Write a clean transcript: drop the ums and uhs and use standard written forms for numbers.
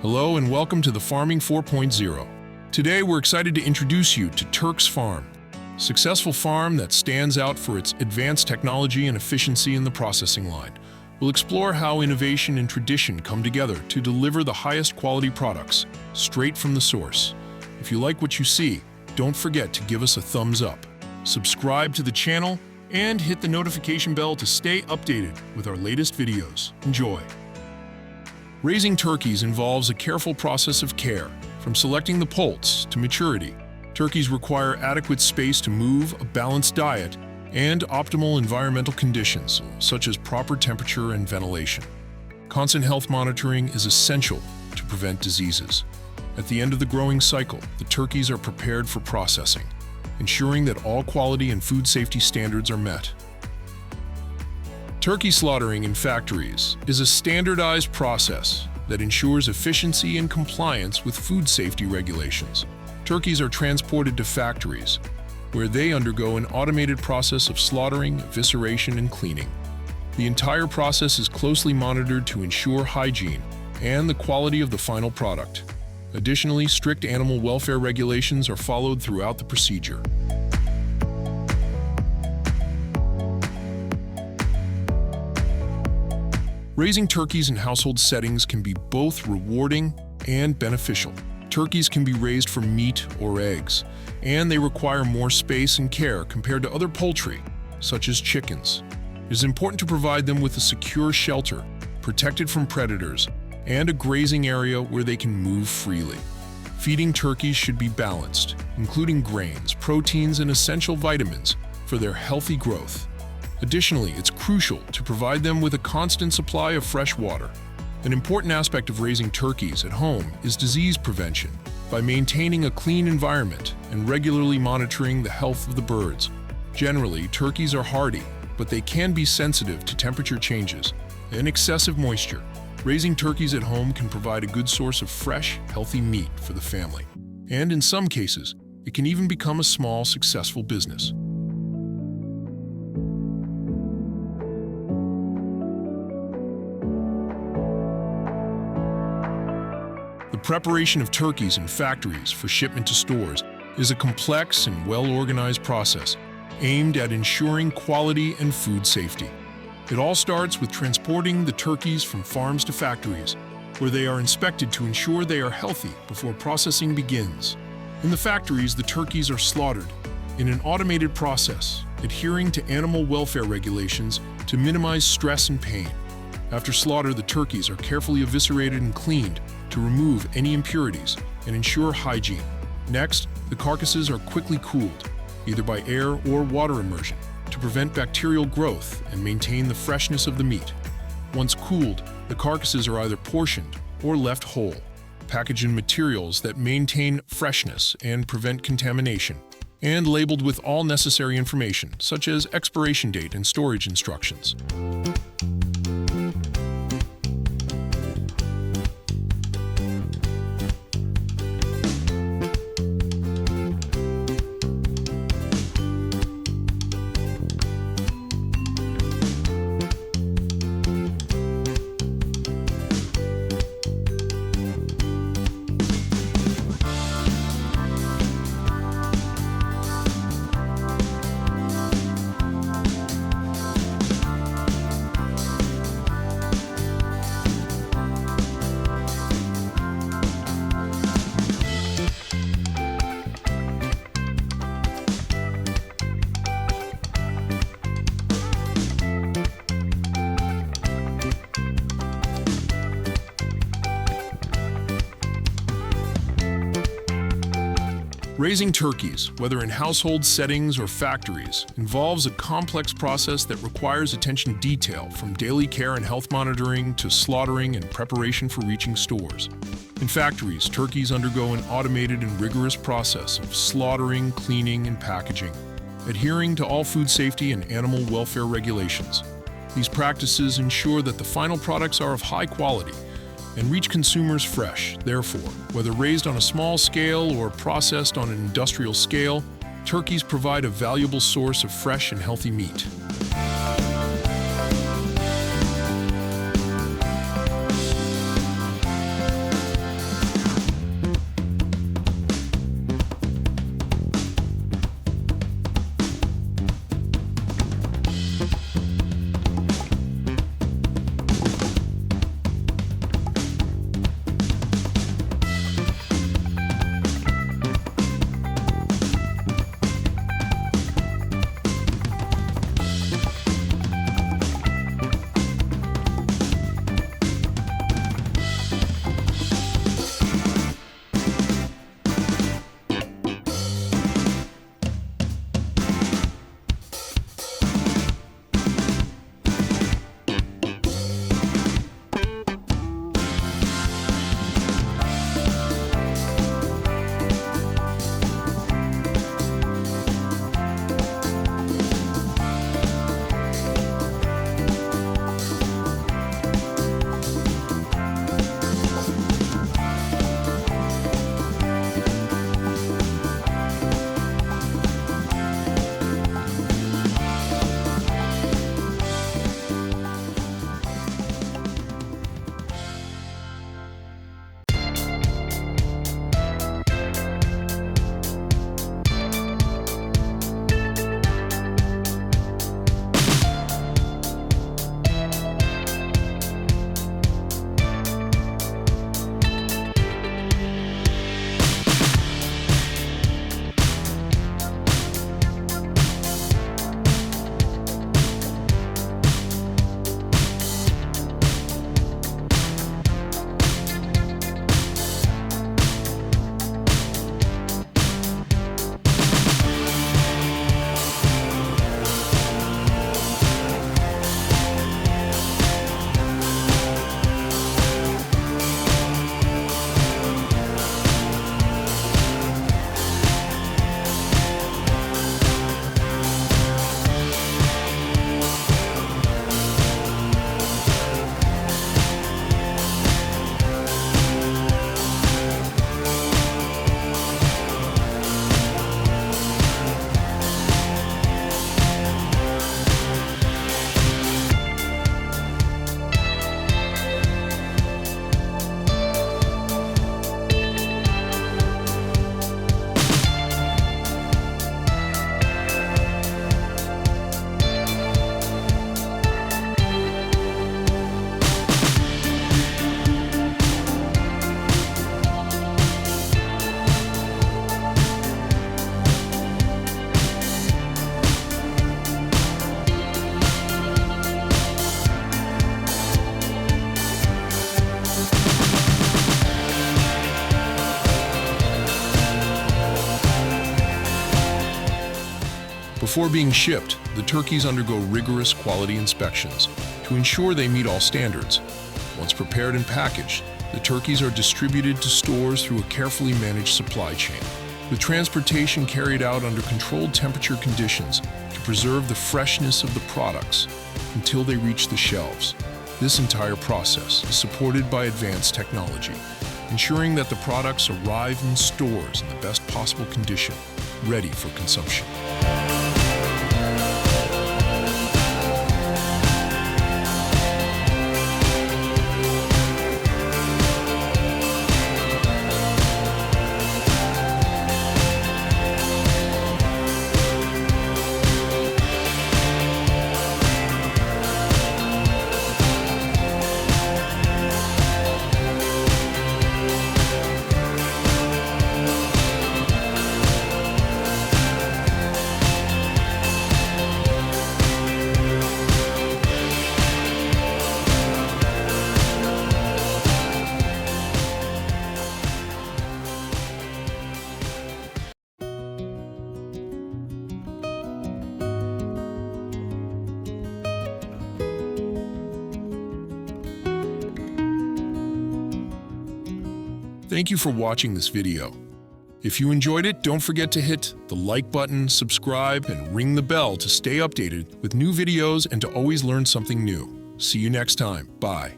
Hello and welcome to the Farming 4.0. Today we're excited to introduce you to Turk's Farm, a successful farm that stands out for its advanced technology and efficiency in the processing line. We'll explore how innovation and tradition come together to deliver the highest quality products, straight from the source. If you like what you see, don't forget to give us a thumbs up, subscribe to the channel, and hit the notification bell to stay updated with our latest videos. Enjoy! Raising turkeys involves a careful process of care, from selecting the poults to maturity. Turkeys require adequate space to move, a balanced diet, and optimal environmental conditions, such as proper temperature and ventilation. Constant health monitoring is essential to prevent diseases. At the end of the growing cycle, the turkeys are prepared for processing, ensuring that all quality and food safety standards are met. Turkey slaughtering in factories is a standardized process that ensures efficiency and compliance with food safety regulations. Turkeys are transported to factories, where they undergo an automated process of slaughtering, evisceration, and cleaning. The entire process is closely monitored to ensure hygiene and the quality of the final product. Additionally, strict animal welfare regulations are followed throughout the procedure. Raising turkeys in household settings can be both rewarding and beneficial. Turkeys can be raised for meat or eggs, and they require more space and care compared to other poultry, such as chickens. It is important to provide them with a secure shelter, protected from predators, and a grazing area where they can move freely. Feeding turkeys should be balanced, including grains, proteins, and essential vitamins for their healthy growth. Additionally, it's crucial to provide them with a constant supply of fresh water. An important aspect of raising turkeys at home is disease prevention by maintaining a clean environment and regularly monitoring the health of the birds. Generally, turkeys are hardy, but they can be sensitive to temperature changes and excessive moisture. Raising turkeys at home can provide a good source of fresh, healthy meat for the family. And in some cases, it can even become a small, successful business. The preparation of turkeys in factories for shipment to stores is a complex and well-organized process aimed at ensuring quality and food safety. It all starts with transporting the turkeys from farms to factories, where they are inspected to ensure they are healthy before processing begins. In the factories, the turkeys are slaughtered in an automated process, adhering to animal welfare regulations to minimize stress and pain. After slaughter, the turkeys are carefully eviscerated and cleaned to remove any impurities and ensure hygiene. Next, the carcasses are quickly cooled, either by air or water immersion, to prevent bacterial growth and maintain the freshness of the meat. Once cooled, the carcasses are either portioned or left whole, packaged in materials that maintain freshness and prevent contamination, and labeled with all necessary information, such as expiration date and storage instructions. Raising turkeys, whether in household settings or factories, involves a complex process that requires attention to detail, from daily care and health monitoring to slaughtering and preparation for reaching stores. In factories, turkeys undergo an automated and rigorous process of slaughtering, cleaning, and packaging, adhering to all food safety and animal welfare regulations. These practices ensure that the final products are of high quality and reach consumers fresh. Therefore, whether raised on a small scale or processed on an industrial scale, turkeys provide a valuable source of fresh and healthy meat. Before being shipped, the turkeys undergo rigorous quality inspections to ensure they meet all standards. Once prepared and packaged, the turkeys are distributed to stores through a carefully managed supply chain, with transportation carried out under controlled temperature conditions to preserve the freshness of the products until they reach the shelves. This entire process is supported by advanced technology, ensuring that the products arrive in stores in the best possible condition, ready for consumption. Thank you for watching this video. If you enjoyed it, don't forget to hit the like button, subscribe, and ring the bell to stay updated with new videos and to always learn something new. See you next time. Bye.